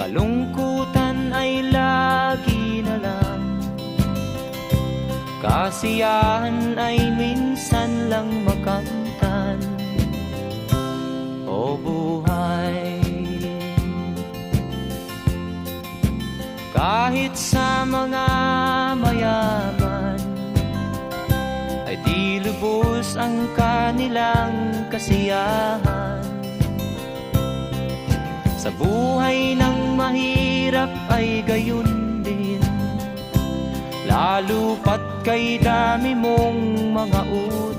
Kalungkutan ay lagi na lang, kasiyahan ay minsan lang makamtan. O buhay, kahit sa mga mayaman ay di lubos ang kanilang kasiyahan. Sa buhay ng mahirap ay gayon din, lalo pat kay dami mong mga utang.